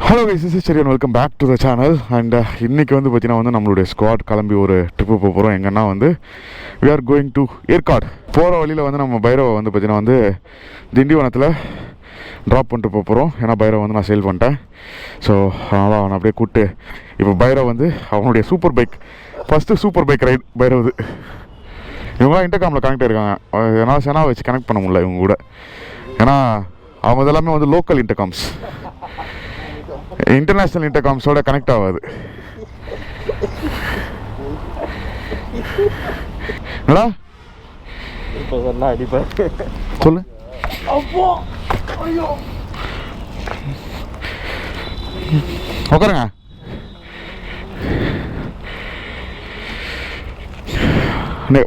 Hello guys, this is Cherian. Welcome back to the channel. And இன்றைக்கி வந்து பார்த்தீங்கன்னா நம்மளுடைய ஸ்குவாட் கிளம்பி ஒரு ட்ரிப்பு போக போகிறோம். எங்கன்னா we are going to Yercaud. போகிற வழியில் நம்ம பைரவை பார்த்தீங்கன்னா திண்டிவனத்தில் ட்ராப் பண்ணிட்டு போக போகிறோம். ஏன்னா பைரவ் நான் சேல் பண்ணிட்டேன். ஸோ அதனால் அவனை அப்படியே கூப்பிட்டு இப்போ பைரவ் அவனுடைய super bike, first super bike ride பைரவுது. இவங்களாம் இன்டர்காமில் கனெக்ட் ஆகிருக்காங்க. என்னால் செனா வச்சு கனெக்ட் பண்ண முடியல இவங்க கூட. ஏன்னா அவங்க எல்லாமே லோக்கல் இன்டர்காம்ஸ், இன்டர்நேஷ்னல் இன்டர்காம்ஸோட கனெக்ட் ஆகாது. சொல்லு. உட்காருங்க.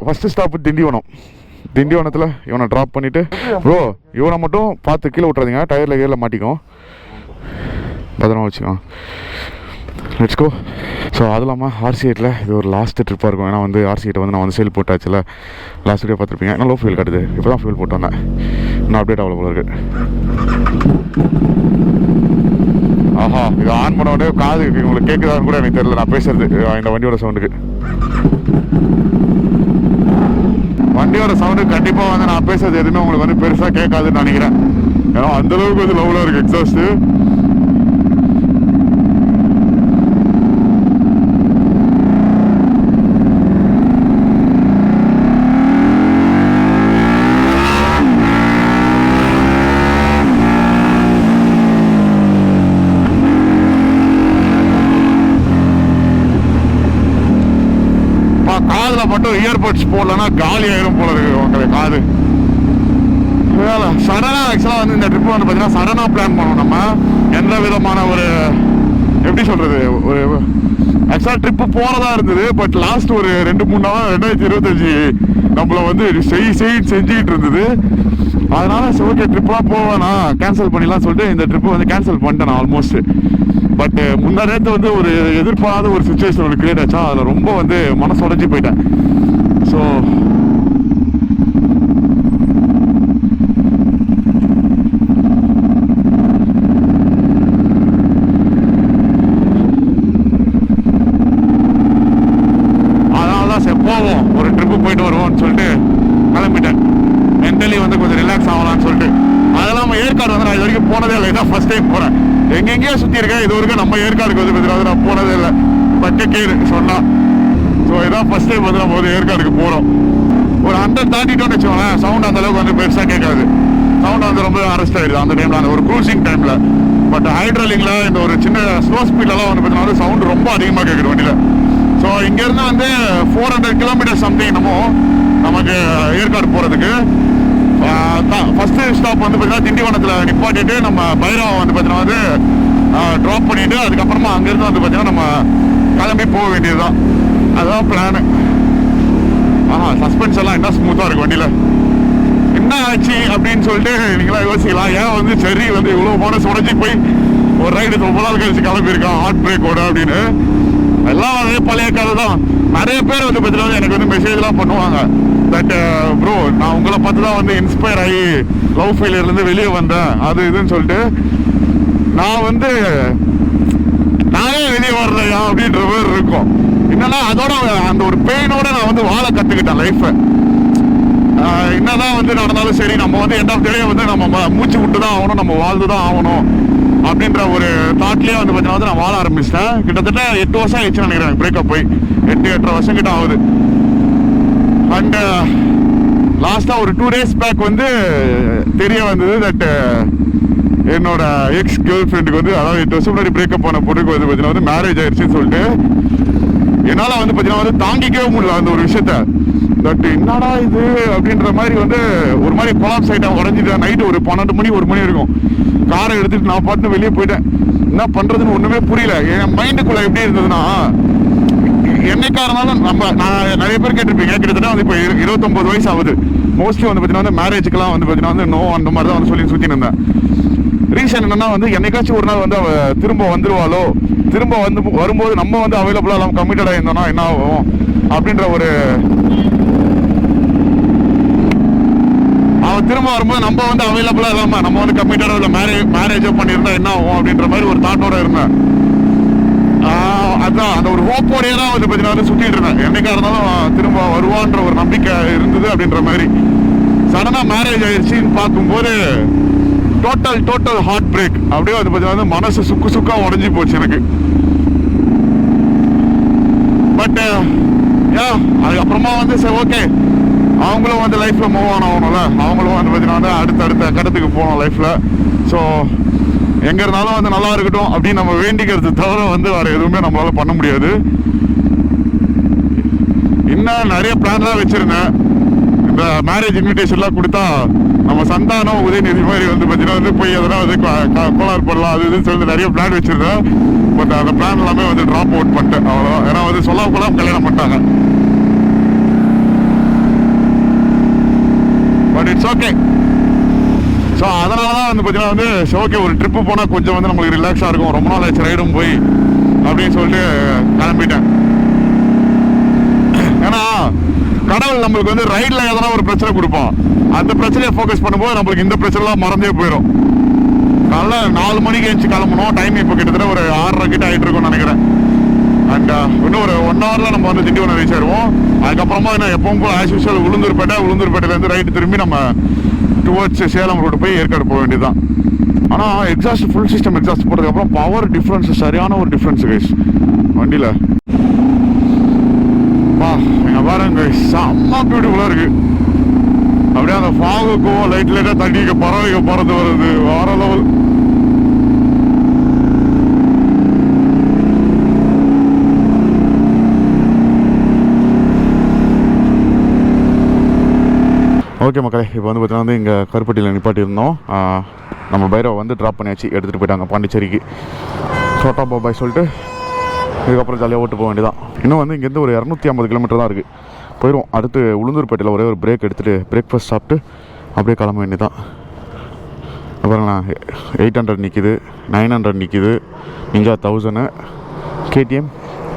First stop Tindivanam. திண்டிவனத்தில் இவனை ட்ராப் பண்ணிவிட்டு ப்ரோ இவனை மட்டும் பார்த்து கீழே விட்றாதீங்க, டயரில் கீழே மாட்டிக்கும், பத்திரமா வச்சுக்கோ. Let's go. ஸோ அது இல்லாமல் ஆர்சி8ல் இது ஒரு லாஸ்ட்டு ட்ரிப்பாக இருக்கும். ஏன்னா ஆர்சி8 நான் சேல் போட்டாச்சுல, லாஸ்ட் வீடியோ பார்த்துருப்பீங்க. ஏன்னா லோ ஃபியூல் காட்டுது. இப்போ தான் ஃபியூல் போட்டு வந்தேன், இன்னும் அப்டேட் அவைலபிள் இருக்குது. ஆஹா, இதை ஆன் பண்ண உடனே காது உங்களுக்கு கேட்குதான்னு கூட எனக்கு தெரியல நான் பேசுறது. இந்த வண்டியோட சவுண்டுக்கு, வண்டியோட சவுண்டு கண்டிப்பாக நான் பேசுறது எதுவுமே உங்களுக்கு பெருசாக கேட்காதுன்னு நினைக்கிறேன். ஏன்னா அந்தளவுக்கு லவ்லாக இருக்குது எக்ஸாஸ்ட்டு. காதில் மட்டும் இயர்பட்ஸ் போடலன்னா காலி ஆயிரும் போல இருக்கு உங்களுக்கு காது. சடனாக ஆக்சுவலாக இந்த ட்ரிப்பு பார்த்தீங்கன்னா சடனாக பிளான் பண்ணோம். நம்ம எந்த விதமான ஒரு எப்படி சொல்கிறது, ஒரு ஆக்சுவலாக ட்ரிப்பு போகிறதா இருந்தது. பட் லாஸ்ட் ஒரு 2-3 நாள் 2025 நம்மளை செஞ்சுக்கிட்டு இருந்தது. அதனால ஓகே ட்ரிப்லாம் போவேனா கேன்சல் பண்ணிடலாம் சொல்லிட்டு இந்த ட்ரிப்பு கேன்சல் பண்ணிட்டேன் நான் ஆல்மோஸ்ட். பட் முந்தா நேரத்து ஒரு எதிர்பாராத ஒரு சுச்சுவேஷன் ஒரு கிரியேட் ஆச்சா, அதில் ரொம்ப மனசு உடைஞ்சி போயிட்டேன். ஸோ அதனால தான் சரி போவோம், ஒரு ட்ரிப்பு போயிட்டு வருவோம்னு சொல்லிட்டு கிளம்பிட்டேன். மென்டலி கொஞ்சம் ரிலாக்ஸ் ஆகலாம்னு சொல்லிட்டு. அதெல்லாம் ஏற்காடு நான் இது வரைக்கும் போனதே இல்லை, இதான் ஃபர்ஸ்ட் டைம் போகிறேன். எங்கெங்கேயோ சுற்றி இருக்கேன், இது வரைக்கும் நம்ம ஏற்காடுக்கு பார்த்தீங்கன்னா நான் போனதே இல்லை. பக்கக்கீடு சொன்னால் ஸோ இதான் ஃபர்ஸ்ட் டைம் நம்ம ஏற்காடுக்கு போகிறோம். ஒரு 100 தாண்டிட்டோன்னு வச்சுக்கோங்களேன், சவுண்ட் அந்தளவுக்கு பெருசாக கேட்காது. சவுண்ட் ரொம்ப அரெஸ்ட் ஆகிடுது அந்த டைமில், அந்த ஒரு க்ரூசிங் டைமில். பட் ஹைட்ராலிங்கில் இந்த ஒரு சின்ன ஸ்லோ ஸ்பீட்லலாம் பார்த்தீங்கன்னா சவுண்ட் ரொம்ப அதிகமாக கேட்குது வண்டியில். ஸோ இங்கேருந்து 400 கிலோமீட்டர் சம்திங் நமக்கு ஏற்காடு போகிறதுக்கு. ஃபஸ்ட்டு ஸ்டாப் பார்த்தீங்கன்னா திண்டிவனத்தில் நிப்பாட்டிட்டு நம்ம பைரவ பார்த்தீங்கன்னா ட்ராப் பண்ணிவிட்டு அதுக்கப்புறமா அங்கேருந்து பார்த்தீங்கன்னா நம்ம கிளம்பி போக வேண்டியது தான். அதுதான் பிளானு. சஸ்பென்ஸ் எல்லாம் என்ன ஸ்மூத்தாக இருக்கும் வண்டியில். என்ன ஆச்சு அப்படின்னு சொல்லிட்டு நீங்களாம் யோசிக்கலாம். ஏன் சரி இவ்வளோ போனஸ் உடஞ்சி போய் ஒரு ரைடு ரொம்ப நாள் கழிச்சு கிளம்பியிருக்கான் ஹார்ட் பிரேக்கோட அப்படின்னு. எல்லாம் அதே பழைய கதை தான். நிறைய பேர் பார்த்தீங்கன்னா எனக்கு மெசேஜ்லாம் பண்ணுவாங்க. பட் ப்ரோ நான் உங்களை பார்த்து தான் இன்ஸ்பயர் ஆகி லவ் ஃபெயிலியர்லேருந்து வெளியே வந்தேன் அது இதுன்னு சொல்லிட்டு. நான் நானே வெளியே வரலையா அப்படின்ற மாதிரி இருக்கும். என்னன்னா அதோட அந்த ஒரு பெயினோட நான் வாழ கற்றுக்கிட்டேன் லைஃப்பை. என்னதான் நடந்தாலும் சரி, நம்ம எண்ட் ஆஃப் டே நம்ம மூச்சு விட்டு தான் ஆகணும், நம்ம வாழ்ந்து தான் ஆகணும் அப்படின்ற ஒரு தாட்லேயே பார்த்தீங்கன்னா நான் வாழ ஆரம்பிச்சிட்டேன். கிட்டத்தட்ட 8 வருஷம் ஆயிடுச்சுன்னு நினைக்கிறேன் பிரேக்கப் போய். 8-8.5 வருஷம் கிட்ட ஆகுது. அண்ட் லாஸ்ட்டாக ஒரு 2 days பேக் தெரிய வந்தது தட் என்னோட எக்ஸ் கேர்ள் ஃப்ரெண்டுக்கு அதாவது 8 வருஷம் முன்னாடி பிரேக்கப் பண்ண பொண்ணுக்கு பார்த்தீங்கன்னா மேரேஜ் ஆயிடுச்சுன்னு சொல்லிட்டு என்னால் பார்த்தீங்கன்னா தாங்கிக்கவே முடியல அந்த ஒரு விஷயத்த. பட் என்னடா இது அப்படின்ற மாதிரி ஒரு மாதிரி கொலாப்ஸ் ஆகிட்டேன், உடஞ்சிட்டேன். நைட்டு ஒரு 12 மணி 1 மணி இருக்கும். காரை எடுத்துகிட்டு நான் பாட்டு வெளியே போயிட்டேன். என்ன பண்ணுறதுன்னு ஒன்றுமே புரியல. என் மைண்டுக்குள்ளே எப்படி இருந்ததுன்னா, என்னைக்கா இருந்தாலும் நான் நிறைய பேர் கேட்டிருப்பீங்க, கிட்டத்தட்ட இப்போ 29 வயசு ஆகுது. மோஸ்ட்லி பார்த்தீங்கன்னா மேரேஜுக்கெல்லாம் பார்த்தீங்கன்னா நோ அந்த மாதிரி தான் சொல்லி சுற்றின்னு இருந்தேன். ரீசன் என்னன்னா என்னைக்காச்சும் ஒரு நாள் அவ திரும்ப வந்துருவாளோ, திரும்ப வரும்போது நம்ம அவைலபிளாக இல்லாமல் கமிட்டடாக இருந்தோம்னா என்ன ஆகும் அப்படின்ற ஒரு திரும்ப வரும்போது நம்ம வந்து அவைலபிளாக இல்லாமல் நம்ம வந்து கம்மிட்டடாக இல்லை மேரேஜோ பண்ணியிருந்தா என்ன ஆகும் அப்படின்ற மாதிரி ஒரு தாட்டோட இருந்தேன். அதான் அந்த ஒரு ஹோப்போடையே தான் வந்து பார்த்தீங்கன்னா வந்து சுற்றிட்டு இருந்தேன். என்னைக்கா இருந்தாலும் திரும்ப வருவான்ற ஒரு நம்பிக்கை இருந்தது அப்படின்ற மாதிரி. சடனாக மேரேஜ் ஆயிடுச்சின்னு பார்க்கும்போது டோட்டல் ஹார்ட் பிரேக். அப்படியே வந்து பார்த்தீங்கன்னா மனசு சுக்கா உடஞ்சி போச்சு எனக்கு. பட் அதுக்கப்புறமா வந்து சரி ஓகே, அவங்களும் வந்து லைஃப்பில் மூவ் ஆன் ஆகணும்ல, அவங்களும் வந்து பார்த்தீங்கன்னா வந்து அடுத்த கட்டத்துக்கு போகணும் லைஃப்பில். ஸோ எங்கே இருந்தாலும் வந்து நல்லா இருக்கட்டும் அப்படின்னு நம்ம வேண்டிக்கிறது தவிர வந்து வேறு எதுவுமே நம்மளால் பண்ண முடியாது. இன்னும் நிறைய பிளான்லாம் வச்சுருந்தேன். இந்த மேரேஜ் இன்விடேஷன்லாம் கொடுத்தா நம்ம சந்தானம் உதயநிதி மாதிரி வந்து பார்த்தீங்கன்னா வந்து போய் அதெல்லாம் வந்து கோளாறு பண்ணலாம் அது இதுன்னு சொல்லி நிறைய பிளான் வச்சுருந்தேன். பட் அந்த பிளான் எல்லாமே வந்து ட்ராப் அவுட் பண்ணிட்டேன் அவ்வளோதான். ஏன்னா வந்து சொல்லாம கல்யாணம் பண்ணிட்டாங்க. But it's okay. ஸோ அதனால தான் வந்து பார்த்தீங்கன்னா வந்து ஓகே ஒரு ட்ரிப்பு போனால் கொஞ்சம் வந்து நம்மளுக்கு ரிலாக்ஸாக இருக்கும். ரொம்ப நாள் ஆச்சு ரைடும் போய் அப்படின்னு சொல்லிட்டு கிளம்பிட்டேன். ஏன்னா கடவுள் நம்மளுக்கு வந்து ரைடில் எதனா ஒரு பிரச்சனை கொடுப்போம். அந்த பிரச்சனையை ஃபோக்கஸ் பண்ணும்போது நம்மளுக்கு இந்த பிரச்சனைலாம் மறந்தே போயிடும். காலைல 4 மணிக்கு எழுந்துச்சு கிளம்பணும். டைம் இப்போ கிட்டத்தட்ட ஒரு 6:30 கிட்ட ஆகிட்டு இருக்கும்னு நினைக்கிறேன். அண்ட் இன்னும் ஒரு 1 ஹவரில் நம்ம வந்து திண்டிவனம் ரீச் ஆயிடுவோம். அதுக்கப்புறமா என்ன எப்பவும் போல் ஆஸ் யூஷுவல் உளுந்தூர்பேட்டையிலேருந்து ரைட்டு திரும்பி நம்ம டுவர்ட்ஸ் சேலம் ரோடு போய் ஏற்காடு போக வேண்டியதுதான். ஆனால் எக்ஸாஸ்ட் ஃபுல் சிஸ்டம் எக்ஸாஸ்ட் போட்டதுக்கப்புறம் பவர் டிஃப்ரென்ஸ் சரியான ஒரு டிஃப்ரென்ஸ் கைஸ் வண்டியில். எங்கள் பாருங்க செம்ம பியூட்டிஃபுல்லாக இருக்குது. அப்படியே அந்த ஃபாகுக்கும் லைட்டாக தண்ணிக்கு பறவைங்க பறந்து வருது வேற லெவல். ஓகே மக்களே, இப்போ வந்து பார்த்தீங்கன்னா வந்து இங்கே கருப்பட்டியில் நிப்பாட்டியிருந்தோம். நம்ம பைரவை வந்து ட்ராப் பண்ணியாச்சு, எடுத்துகிட்டு போயிட்டாங்க பாண்டிச்சேரிக்கு. சோட்டா பாபாய் சொல்லிட்டு இதுக்கப்புறம் ஜாலியாக ஓட்டு போக வேண்டியதான். இன்னும் வந்து இங்கேருந்து ஒரு 250 கிலோமீட்டர் தான் இருக்குது. போயிடும். அடுத்து உளுந்தூர்பேட்டையில் ஒரே ஒரு பிரேக் எடுத்துகிட்டு பிரேக்ஃபாஸ்ட் சாப்பிட்டு அப்படியே கிளம்ப வேண்டியதான். அப்புறம் 800 நிற்கிது, 900 நிற்கிது, நிஞ்சா 1000, KTM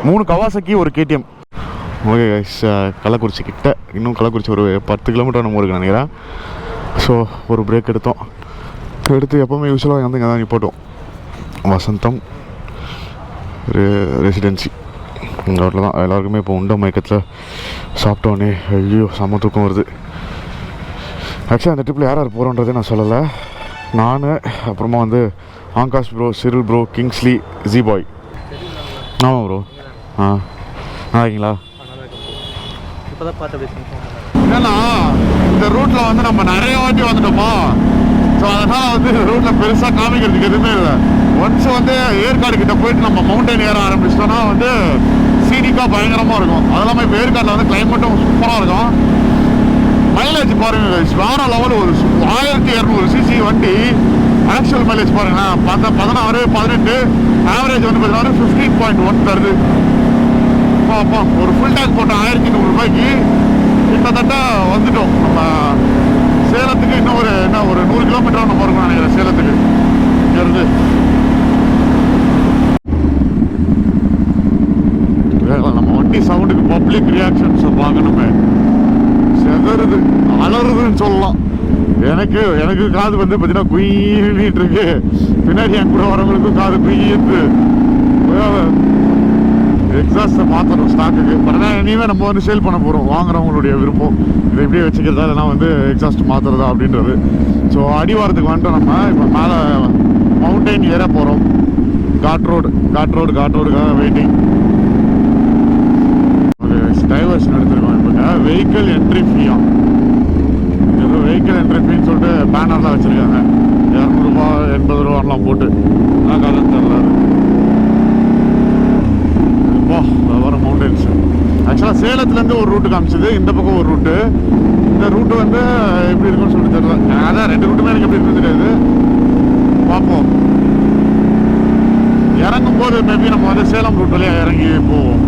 3 கவாசக்கி, ஒரு KTM. ஓகே கைஸ், கள்ளக்குறிச்சி கிட்ட இன்னும் கள்ளக்குறிச்சி ஒரு 10 கிலோமீட்டர் நம்ம இருக்கு நினைக்கிறேன். ஸோ ஒரு பிரேக் எடுத்து எப்போவுமே யூஸ்வலாக வந்து இங்கே தான் நிப்பாட்டும். வசந்தம் ரெசிடென்சி இந்த ரோட்டில் தான். எல்லாருக்குமே இப்போ உண்ட மயக்கத்தில் சாப்பிட்டோன்னே ஐயோ செம்ம தூக்கம் வருது. ஆக்சுவலாக அந்த ட்ரிப்பில் யார் யார் போகிறோன்றதே நான் சொல்லலை. நான் அப்புறமா வந்து ஆங்காஷ் ப்ரோ, சிரில் ப்ரோ, கிங்ஸ்லி, ஜிபாய். ஆமாம் ப்ரோ. நல்லா இருக்கீங்களா? ஏன்னா இந்த ரூட்டில் வந்து நம்ம நிறைய வாட்டி வந்துட்டோமா. ஸோ அதனால் வந்து ரூட்டில் பெருசாக காமிக்கிறதுக்கு எதுவுமே இல்லை. ஒன்ஸ் வந்து ஏற்காடு கிட்ட போயிட்டு நம்ம மவுண்டன் ஏற ஆரம்பிச்சிட்டோன்னா வந்து சீனிக்காக பயங்கரமாக இருக்கும். அது இல்லாமல் இப்போ ஏற்காடில் வந்து கிளைமேட்டும் சூப்பராக இருக்கும். மைலேஜ் பாருங்க வேற லெவல். ஒரு 1200 சிசி வண்டி. ஆக்சுவல் மைலேஜ் பாருங்களேன் 16, 18, ஆவரேஜ் வந்து பார்த்தீங்கன்னா 15.1 தருது. அப்பா ஒரு ஃபுல் டேங்க் போட்டோம் 1100 ரூபாய்க்கு. கிட்டத்தட்ட வந்துட்டோம் நம்ம சேலத்துக்கு. இன்னும் ஒரு 100 கிலோமீட்டர் நம்ம இருக்கணும் நினைக்கிறேன் சேலத்துக்கு இருந்து. நம்ம வண்டி சவுண்டுக்கு பப்ளிக் ரியாக்ஷன்ஸை பார்க்கணுமே. செதறுது, அலறுதுன்னு சொல்லலாம். எனக்கு காது வந்து பார்த்தீங்கன்னா குயிட்டு இருக்கு. பின்னாடி என் கூட வரவங்களுக்கும் காது குயிட்டு. எக்ஸாஸ்ட்டை மாற்றணும் ஸ்டாக்குக்கு. பட் ஆனால் இனிமேல் நம்ம வந்து சேல் பண்ண போகிறோம். வாங்குறவங்களுடைய விருப்பம் இதை இப்படியே வச்சுக்கிறதா இல்லைனா வந்து எக்ஸாஸ்ட் மாற்றுறதா அப்படின்றது. ஸோ அடிவாரத்துக்கு வந்துட்டோம். நம்ம இப்போ மேலே மவுண்டைன் ஏற போகிறோம். காட் ரோடுக்காக வெயிட்டிங். ஒரு டைவர்ஷன் எடுத்துருக்கோம். இப்போ வெஹிக்கிள் என்ட்ரி ஃபீயா, ஏதோ வெஹிக்கிள் என்ட்ரி ஃபீன்னு சொல்லிட்டு பேனர்லாம் வச்சுருக்காங்க. 200 ரூபா 80 ரூபாலாம் போட்டு காலம் தெரியல. வர மவுண்டன்ஸ் ஆக்சுவலாக சேலத்துலேருந்து ஒரு ரூட்டு காமிச்சிது, இந்த பக்கம் ஒரு ரூட்டு. இந்த ரூட்டு வந்து எப்படி இருக்குன்னு சொல்லிட்டு தெரியல. அதான் 2 ரூட்டுமே எனக்கு எப்படி இருக்குன்னு தெரியாது. பார்ப்போம். இறங்கும் போது மேபி நம்ம வந்து சேலம் ரூட் வழியாக இறங்கி போவோம்.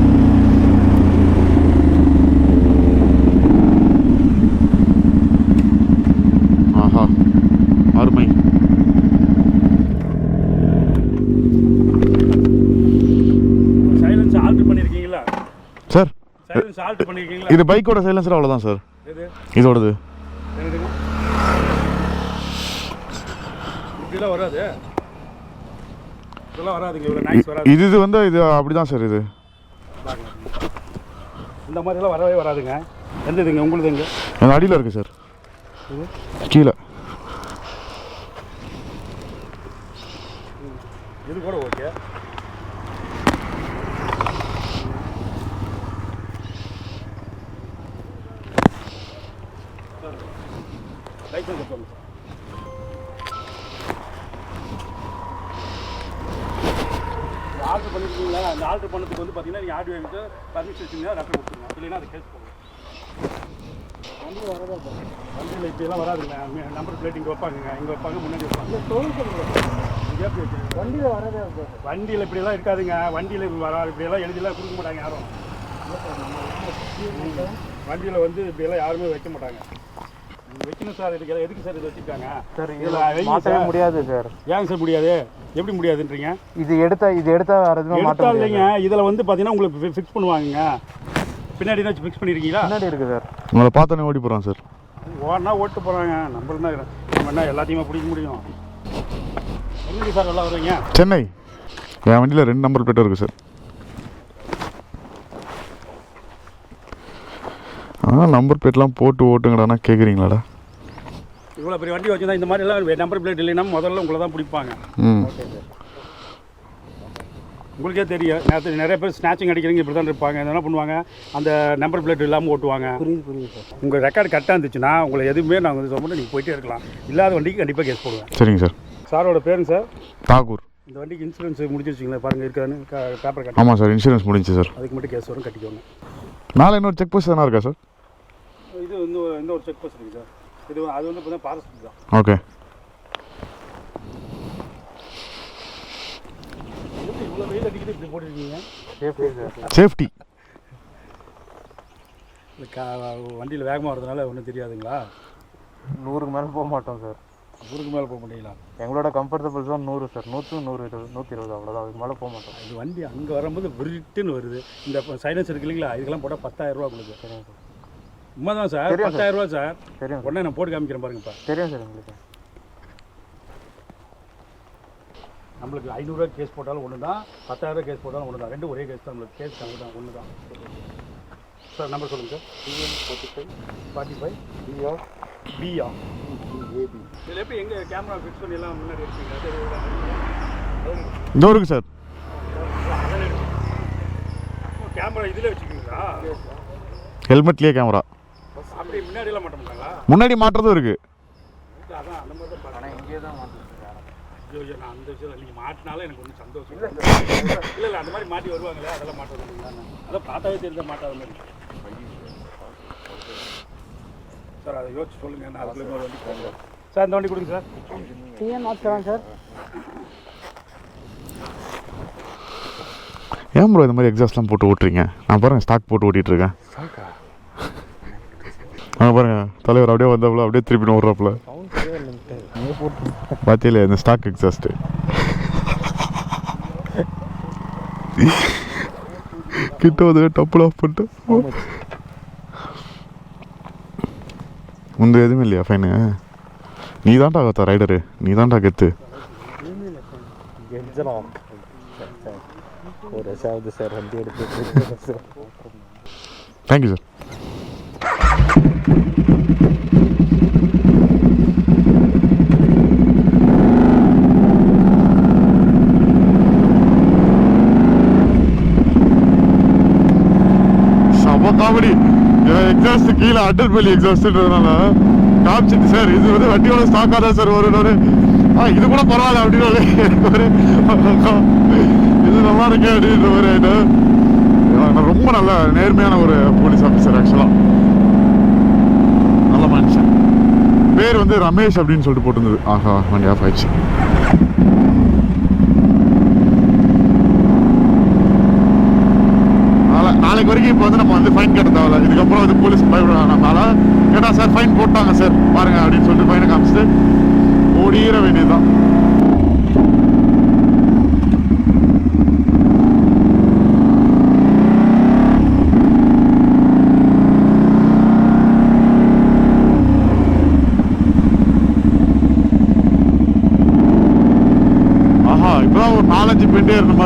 ஆஹா அருமை. சார் இது பைக்கோட சைலன்சர் அவ்வளோதான் சார். இதோடது இப்படிலாம் வராது, இதெல்லாம் வராதுங்க, இவ்வளோ நாய்ஸ் வராது. இது வந்து இது அப்படிதான் சார். இது இந்த மாதிரிலாம் வரவே வராதுங்க. எந்த இதுங்க உங்களுக்கு எங்க எங்கள் அடியில் இருக்குது சார், கீழே. இது கூட ஓகே. லைசன்ஸ் சொல்லுங்கள். ஆர்டர் பண்ணியிருக்கீங்களா? அந்த ஆர்டர் பண்ணதுக்கு வந்து பார்த்தீங்கன்னா நீங்கள் ஆர்டர் வாங்கிட்டு பர்மிஷன் வச்சுருந்தா ரெஃபர் கொடுத்துருங்க, இல்லைன்னா அது கேஸ் போகும். வண்டியில் வரதா சார், வண்டியில் இப்படியெல்லாம் வராதுங்க. நம்பர் பிளேட் இங்கே வைப்பாங்க, இங்கே வைப்பாங்க, முன்னாடி வைப்பாங்க. வண்டியில் வரதே சார், வண்டியில் இப்படியெல்லாம் இருக்காதுங்க. வண்டியில் இப்படியெல்லாம் எழுதிலாம் கொடுக்க மாட்டாங்க யாரும். வண்டியில் வந்து இப்படியெல்லாம் யாருமே வைக்க மாட்டாங்க. வைக்கணும் சார். இதுக்கு எதுக்கு சார் இது வச்சுருக்காங்க சார்? இதில் மாற்றவே முடியாது சார். ஏங்க சார் முடியாது? எப்படி முடியாதுன்றீங்க? இது எடுத்தால் வேறு எதுவும் மாற்ற இல்லைங்க. இதில் வந்து பார்த்தீங்கன்னா உங்களுக்கு ஃபிக்ஸ் பண்ணுவாங்க. பின்னாடி வச்சு ஃபிக்ஸ் பண்ணியிருக்கீங்களா? பின்னாடி இருக்குது சார். உங்களை பார்த்தோன்னே ஓடி போகிறான் சார். ஓடனா ஓட்டு போகிறாங்க. நம்மளும் நம்ம என்ன எல்லாத்தையுமே பிடிக்க முடியும்? எங்கே சார் எல்லாம் வருவீங்க? சென்னை. என் வண்டியில் 2 நம்பர் பிளேட் இருக்குது சார். நம்பர் பிளேட்லாம் போட்டு ஓட்டுங்கடாண்ணா கேட்குறீங்களாடா? இவ்வளோ பெரிய வண்டி வச்சுருந்தா இந்த மாதிரிலாம் நம்பர் பிளேட் இல்லைன்னா முதல்ல உங்களை தான் பிடிப்பாங்க. Okay sir. உங்களுக்கே தெரியும், நிறைய பேர் ஸ்நாச்சிங் அடிக்கிறீங்க, இப்படி தான் இருப்பாங்க. என்ன பண்ணுவாங்க, அந்த நம்பர் பிளேட் இல்லாமல் ஓட்டுவாங்க. புரியுது சார். உங்கள் ரெக்கார்டு கரெக்டாக இருந்துச்சுன்னா உங்களை எதுவுமே நாங்கள் வந்து சொல்ல நீங்கள் போயிட்டே இருக்கலாம். இல்லாத வண்டிக்கு கண்டிப்பாக கேஸ் போடுவேன். சரிங்க சார். சாரோட பேருங்க சார்? தாகூர். இந்த வண்டிக்கு இன்சூரன்ஸ் முடிஞ்சிருச்சிங்களா பாருங்கள், இருக்காதுன்னு பேப்பர் கட்ட. ஆமாம் சார், இன்சூரன்ஸ் முடிஞ்சு சார். அதுக்கு மட்டும் கேஸ் வரும், கட்டிக்கோங்க. நாளை இன்னொரு செக் போஸ்ட் தானே இருக்கா சார்? இது இன்னொரு செக் போஸ்ட் இருக்குது சார். இது அது வந்து இப்போ தான் ஃபாரஸ்ட் தான். ஓகே. இவ்வளோ வெயில் அடிக்கிறது இப்படி போட்டுருக்கீங்க? சேஃப்டி. இந்த வண்டியில் வேகமாக வரதுனால ஒன்றும் தெரியாதுங்களா? 100க்கு மேலே போக மாட்டோம் சார். 100க்கு மேலே போக முடியல. எங்களோட கம்ஃபர்டபுள் தான் 100 சார். 100, 120 அவ்வளோதான். அதுக்கு மேலே போக மாட்டோம். இது வண்டி அங்கே வரும்போது விருட்டுன்னு வருது. இந்த சைலன்ஸ் இருக்கு இல்லைங்களா, இதுக்கெல்லாம் போட்டால் 10,000 ரூபா கொடுக்கு. சரிங்க சார். உண்மை தான் சார். 10,000 ரூபா சார். தெரியும். உடனே நான் போட்டு காமிக்கிறேன் பாருங்கப்பா. தெரியும் சார். எங்களுக்கு நம்மளுக்கு 500 ரூபா கேஸ் போட்டாலும் ஒன்று தான், 10,000 ரூபா கேஸ் போட்டாலும் ஒன்று தான். ரெண்டும் ஒரே கேஸ் தான். நம்மளுக்கு கேஸ் கம்மி தான், ஒன்று தான் சார். நம்பர் சொல்லுங்கள் சார். 45 பிஆ ஏபி. இதில் எப்படி எங்கள் கேமரா ஃபிக்ஸ் பண்ணி எல்லாம் முன்னாடி இருக்கீங்க? இதோ இருக்குது சார். கேமரா இதில் வச்சுக்கிங்களா? ஹெல்மெட்லேயே கேமரா. அப்படி முன்னாடியெல்லாம் மாட்ட மாட்டாங்களா? முன்னாடி மாட்டுறதும் இருக்குது. அதான் அந்த மாதிரி தான். ஆனால் இங்கே தான் மாட்டுறேன். ஐயோ, நான் அந்த விஷயம் நீங்கள் மாட்டினாலும் எனக்கு ஒன்றும் சந்தோஷம் இல்லை. அந்த மாதிரி மாட்டி வருவாங்களே, அதெல்லாம் மாட்டுறது இல்லைங்களா? அதான் பார்த்தாவே தெரிஞ்ச மாட்டாத மாதிரி சார். அதை யோசிச்சு சொல்லுங்கள். நான் அதுக்குள்ள இன்னொரு வண்டி போங்க சார். இந்த வண்டி கொடுங்க சார். TN not sir. ஏன் ப்ரோ இந்த மாதிரி எக்ஸாஸ்ட்லாம் போட்டு ஓட்டுறீங்க? நான் பாருங்கள் ஸ்டாக் போட்டு ஓட்டிகிட்ருக்கேன். பாருங்கள் தலைவர் அப்படியே வந்தாப்புல அப்படியே திருப்பி ஓடுறாப்புல. பார்த்தியில இந்த ஸ்டாக் எக்ஸாஸ்ட்டு. கிட்ட வந்து டப்புள் ஆஃப் பண்ணிட்டு முந்தைய எதுவுமே இல்லையா ஃபைனு? நீ தான்டா கத்தா ரைடரு, நீ தான்டா கெத்து. ஒரு சாவது சார் வண்டி எடுத்து. Thank you sir. காமெடி. எக்ஸாஸ்ட் கீழே அட்டல் பண்ணி எக்ஸாஸ்ட்ன்றதுனால காமிச்சிட்டு சார் இது வந்து வண்டியோட ஸ்டாக்காக தான் சார் வரும். இது கூட பரவாயில்ல அப்படின்னு ஒரு இது நல்லா இருக்கு அப்படின்ற ஒரு இது. ரொம்ப நல்ல நேர்மையான ஒரு போலீஸ் ஆஃபீஸர். ஆக்சுவலாக நல்ல மனுஷன். பேர் வந்து ரமேஷ் அப்படின்னு சொல்லிட்டு போட்டிருந்தது. ஆஹா, வண்டி ஆஃப் ஆயிடுச்சு. நாளைக்கு வரைக்கும் இப்போ வந்து நம்ம வந்து ஃபைன் கட்ட தேவையில்ல. இதுக்கப்புறம் வந்து போலீஸ் பயப்படாதனால கேட்டால் சார் ஃபைன் போட்டாங்க சார் பாருங்கள் அப்படின்னு சொல்லிட்டு ஃபைனை காமிச்சிட்டு ஓடிற வேண்டியதுதான்.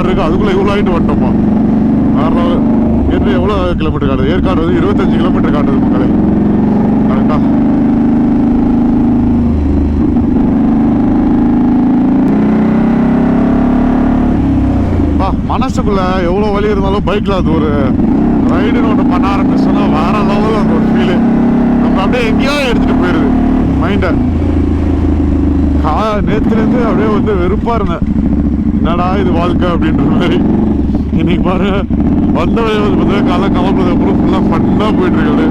மாதிரி இருக்குது. அதுக்குள்ளே இவ்வளோ ஆகிட்டு வந்துட்டோமா? வேறு என்ன எவ்வளோ கிலோமீட்டர் காட்டுது? ஏற்காடு வந்து 25 கிலோமீட்டர் காட்டுது மக்களே. கரெக்டா? மனசுக்குள்ள எவ்வளோ வலி இருந்தாலும் பைக்கில் அது ஒரு ரைடுன்னு ஒன்று பண்ண ஆரம்பிச்சோன்னா வேற லெவலில் அந்த ஒரு ஃபீலு நம்ம அப்படியே எங்கேயோ எடுத்துகிட்டு போயிடுது மைண்டை. நேற்றுலேருந்து அப்படியே வந்து வெறுப்பாக இருந்தேன், என்னடா இது வாழ்க்கை அப்படின்ற மாதிரி. இன்னைக்கு பாரு வந்த வழி வந்து பார்த்தீங்கன்னா காலை கிளம்புறது அப்புறம் ஃபுல்லாக ஃபன்னாக போயிட்டுருக்காரு.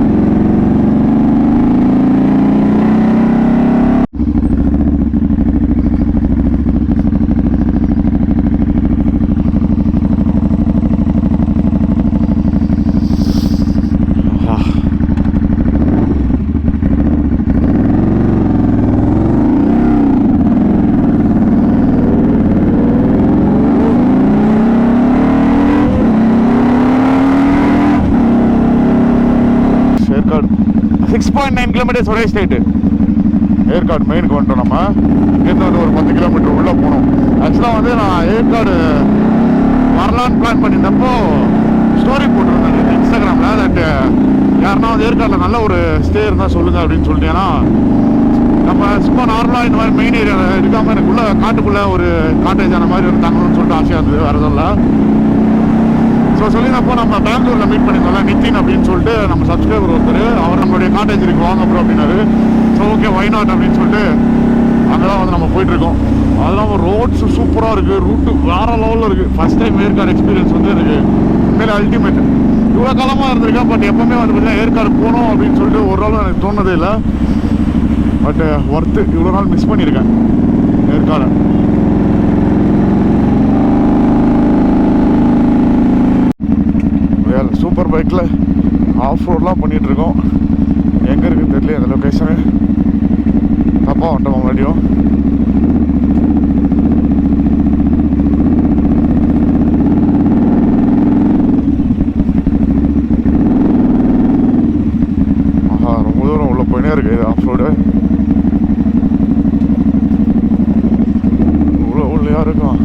ஏற்காடு 6.9 கிலோமீட்டர்ஸ் ஒரே ஸ்டேட்டு. ஏற்காடு மெயினுக்கு வந்துட்டோம். நம்ம இங்கேருந்து வந்து ஒரு 10 கிலோமீட்டர் உள்ளே போகணும். ஆக்சுவலாக வந்து நான் ஏற்காடு வரலான்னு பிளான் பண்ணியிருந்தப்போ ஸ்டோரி போட்டிருந்தேன் இன்ஸ்டாகிராமில். தட் யாருன்னா வந்து ஏற்காடில் நல்ல ஒரு ஸ்டே இருந்தால் சொல்லுங்கள் அப்படின்னு சொல்லிட்டு. ஏன்னா நம்ம சும்மா நார்மலாக இந்த மாதிரி மெயின் ஏரியாவில் இருக்காமல் எனக்கு உள்ள காட்டுக்குள்ளே ஒரு காட்டேஜ் அந்த மாதிரி ஒரு தங்கணும்னு சொல்லிட்டு ஆசையாக இருந்தது, வேறு எதுவும் இல்லை. ஸோ சொல்லினப்போ நம்ம பெங்களூரில் மீட் பண்ணியிருந்தோம்ல நித்தின் அப்படின்னு சொல்லிட்டு நம்ம சப்ஸ்கிரைபர் ஒருத்தர், அவர் நம்மளுடைய காட்டேஜ் இருக்கு வாங்க ப்ரோ அப்படின்னாரு. ஸோ ஓகே வை நாட் அப்படின்னு சொல்லிட்டு அங்கே தான் வந்து நம்ம போயிட்டுருக்கோம். அதெல்லாம் ரோட்ஸ் சூப்பராக இருக்குது, ரூட்டு வேறு லெவலில் இருக்குது. ஃபஸ்ட் டைம் ஏற்காடு எக்ஸ்பீரியன்ஸ் வந்து எனக்கு உண்மையிலே அல்டிமேட். இவ்வளோ காலமாக இருந்திருக்கேன், பட் எப்போவுமே வந்து பார்த்தீங்கன்னா ஏற்காடு போகணும் அப்படின்னு சொல்லிட்டு ஒரு நாளும் எனக்கு தோணுதே இல்லை. பட் ஒர்த்து, இவ்வளோ நாள் மிஸ் பண்ணியிருக்கேன் ஏற்காடு. சூப்பர் பைக்கில் ஆஃப் ரோட்லாம் பண்ணிகிட்ருக்கோம். எங்கே இருக்குன்னு தெரியல அந்த லொக்கேஷனு. தப்பாக வந்துட்டோம் மறுபடியும். ஆஹா, ரொம்ப தூரம் உள்ள போயினே இருக்கு இது ஆஃப் ரோடு. இவ்வளோ உள்ளையா இருக்கும்.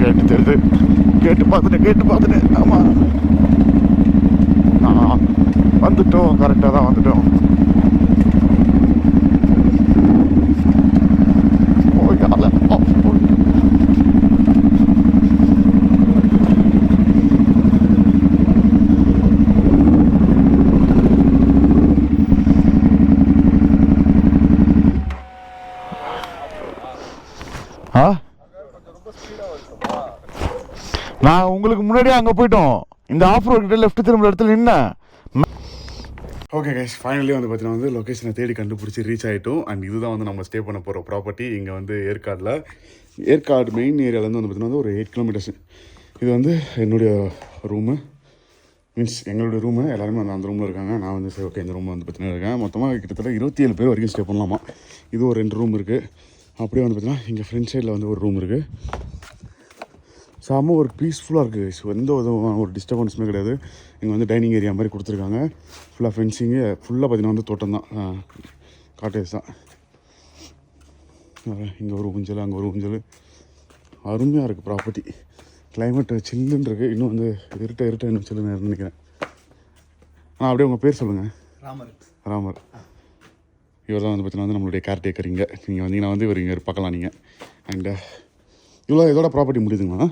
கேட்டு தெரியுது, கேட்டு பார்த்துட்டேன். ஆமாம் வந்துட்டோம், கரெக்டாக தான் வந்துட்டோம். நான் உங்களுக்கு முன்னாடியே அங்கே போயிட்டோம். இந்த ஆஃப் ரோட் கிட்ட லெஃப்ட் திரும்ப இடத்துல நின்னேன். ஓகே கைஸ், ஃபைனலி வந்து பார்த்தீங்கன்னா வந்து லொக்கேஷனை தேடி கண்டுபிடிச்சி ரீச் ஆகிட்டோம். அண்ட் இதுதான் வந்து நம்ம ஸ்டே பண்ண போகிற ப்ராப்பர்ட்டி. இங்கே வந்து ஏற்காடு மெயின் ஏரியாவிலேருந்து வந்து பார்த்தீங்கன்னா ஒரு 8 கிலோமீட்டர்ஸ். இது வந்து என்னுடைய ரூமு, மீன்ஸ் எங்களுடைய ரூமு. எல்லாருமே வந்து அந்த ரூமில் இருக்காங்க. நான் வந்து சரி ஓகே இந்த ரூமில் வந்து பார்த்தீங்கன்னா இருக்கேன். மொத்தமாக கிட்டத்தட்ட 27 பேர் வரைக்கும் ஸ்டே பண்ணலாமா. இது ஒரு 2 ரூம் இருக்குது. அப்படியே வந்து பார்த்தீங்கன்னா இங்கே ஃப்ரண்ட் சைடில் வந்து ஒரு ரூம் இருக்குது. செம்ம ஒரு பீஸ்ஃபுல்லாக இருக்குது. ஸோ எந்த ஒரு டிஸ்டர்பன்ஸுமே கிடையாது. இங்கே வந்து டைனிங் ஏரியா மாதிரி கொடுத்துருக்காங்க. ஃபுல்லாக ஃபென்சிங்கு, ஃபுல்லாக பார்த்தீங்கன்னா வந்து தோட்டம் தான், காட்டேஜ் தான். இங்கே ஒரு ஊஞ்சல், அங்கே ஒரு ஊஞ்சல். அருமையாக இருக்குது ப்ராப்பர்ட்டி. கிளைமேட் சில்லுன்னு இருக்குது. இன்னும் வந்து இருட்ட இன்னும் சில்லுன்னு நினைக்கிறேன். அப்படியே உங்கள் பேர் சொல்லுங்கள். ராமர். இவர் தான் வந்து பார்த்தீங்கன்னா வந்து நம்மளுடைய கேர்டேக்கர். இங்கே நீங்கள் வந்தீங்கன்னா வந்து இவர் இங்கே பார்க்கலாம் நீங்கள். அண்டு இவ்வளோ இதோட ப்ராப்பர்ட்டி முடியுதுங்களா?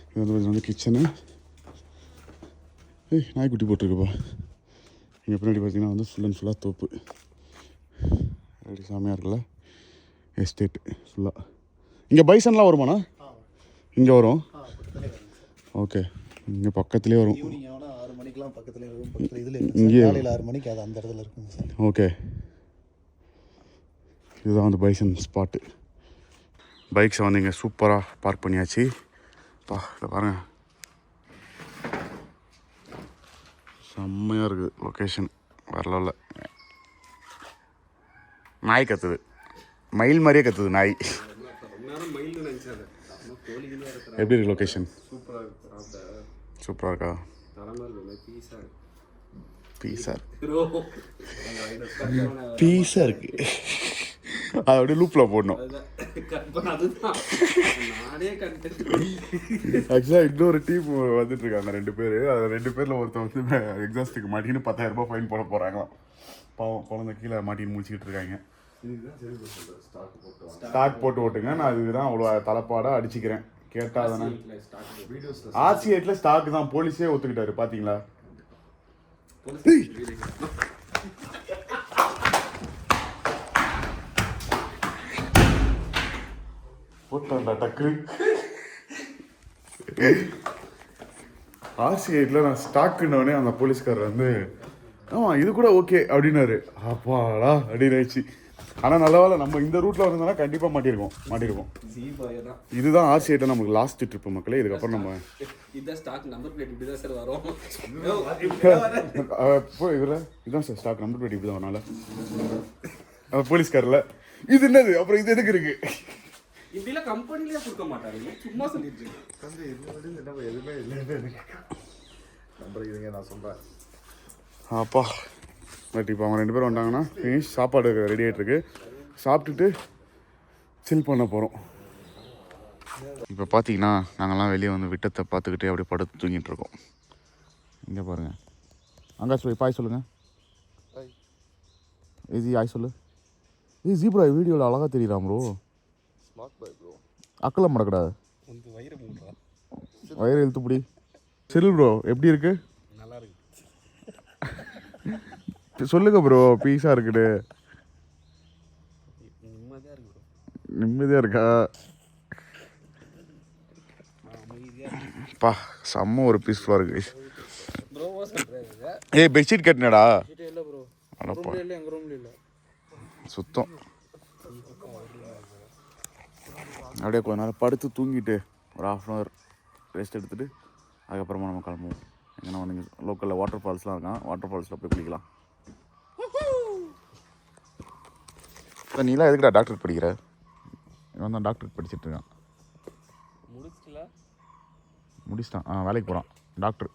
இது வந்து பார்த்தீங்கன்னா கிச்சனு. நாய்க்குட்டி போட்டிருக்குப்பா. இங்கே பின்னாடி பார்த்தீங்கன்னா வந்து ஃபுல் அண்ட் ஃபுல்லாக தோப்பு. ரெடி சாமியாக இருக்குல்ல, எஸ்டேட்டு ஃபுல்லாக. இங்கே பைசன்லாம் வருமாண்ணா? இங்கே வரும். ஓகே, இங்கே பக்கத்துலேயே வரும். இங்கே 6 மணிக்கு அது அந்த இடத்துல இருக்குங்க. ஓகே, இதுதான் வந்து பைசன் ஸ்பாட்டு. பைக்ஸை வந்து இங்கே சூப்பராக பார்க் பண்ணியாச்சு. இதை பாருங்க, செம்மையாக இருக்குது லொக்கேஷன். வரல நாய் கத்துது, மயில் மாதிரியே கத்துது நாய். எப்படி இருக்கு லொக்கேஷன்? சூப்பராக இருக்கா? பீஸாக இருக்கு. அதை அப்படியே லூப்பில் போடணும். ஆக்சுவலாக இன்னொரு டீம் வந்துட்டு இருக்காங்க 2 பேர். அது 2 பேரில் ஒருத்தர் வந்து எக்ஸாஸ்ட்டுக்கு மாட்டின்னு 10,000 ரூபாய் ஃபைன் போட போகிறாங்களாம். பாவம் குழந்தை கீழே மாட்டின்னு முடிச்சுக்கிட்டு இருக்காங்க. ஸ்டாக் போட்டு ஓட்டுங்க. நான் இதுக்கு தான் அவ்வளோ தலைப்பாடாக அடிச்சுக்கிறேன். கேட்டால் தானே RC8 ஸ்டாக் தான் போலீஸே ஒத்துக்கிட்டாரு பார்த்தீங்களா? போட்டான்டா டக்கு. RC8 நான் ஸ்டாக்குன்னொடனே அந்த போலீஸ்காரர் வந்து ஆமாம் இது கூட ஓகே அப்படின்னாரு. அப்பாடா அப்படின்னு ஆயிடுச்சு. ஆனால் நல்ல வேலை நம்ம இந்த ரூட்டில் வந்தோம்னா கண்டிப்பாக மாட்டிருக்கோம். இதுதான் RC8 நமக்கு லாஸ்ட் ட்ரிப்பு மக்களே. இதுக்கப்புறம் நம்ம இதுதான் சார் ஸ்டாக் நம்பர் பிளேட் இப்படி தான் வரனால போலீஸ்காரில் இது என்னது அப்புறம் இது எதுக்கு இருக்கு இப்படிலாம் கம்பெனிலேயே கொடுக்க மாட்டாங்க. சும்மா சொல்லிட்டு எதுவுமே இல்லை நம்புறீங்க நான் சொல்கிறேன். அப்பா பட் இப்போ அவங்க 2 பேரும் வந்தாங்கன்னா ஃபினிஷ் சாப்பாடு ரெடி ஆகிட்டுருக்கு. சாப்பிட்டுட்டு சில் பண்ண போகிறோம். இப்போ பார்த்தீங்கன்னா நாங்கள்லாம் வெளியே வந்து விட்டத்தை பார்த்துக்கிட்டே அப்படியே படுத்து தூங்கிட்டு இருக்கோம். இங்கே பாருங்கள். அங்கே சொல்லி பாய் சொல்லுங்கள். ஏஜி ஆய் சொல்லு. ஜீப்ரா வீடியோவில் அழகாக தெரியுறான் ப்ரோ. அக்கெல்லாம் மடக்கூடாது. வயிறு இழுத்துப்படி. சரி ப்ரோ எப்படி இருக்கு? நல்லா இருக்கு. சொல்லுங்க ப்ரோ. பீஸாக இருக்குது. நிம்மதியாக இருக்கா? பா செம்ம ஒரு பீஸ்ஃபுல்லாக இருக்கு. ஏய் பெட்ஷீட் கட்டினடா? அடப்பா சுத்தம். அப்படியே கொஞ்ச நேரம் படுத்து தூங்கிட்டு ஒரு 1/2 hour ரெஸ்ட் எடுத்துகிட்டு அதுக்கப்புறமா நம்ம கிளம்புவோம். எங்கன்னா வந்து லோக்கலில் வாட்டர் ஃபால்ஸ்லாம் இருக்கான். வாட்டர் ஃபால்ஸில் போய் குளிக்கலாம். இப்போ நீலாம் எதுக்குடா டாக்டருக்கு படிக்கிற? இவன் தான் டாக்டருக்கு படிச்சுட்டு இருக்கான். முடிச்சிட்டான். வேலைக்கு போகிறான் டாக்டர்.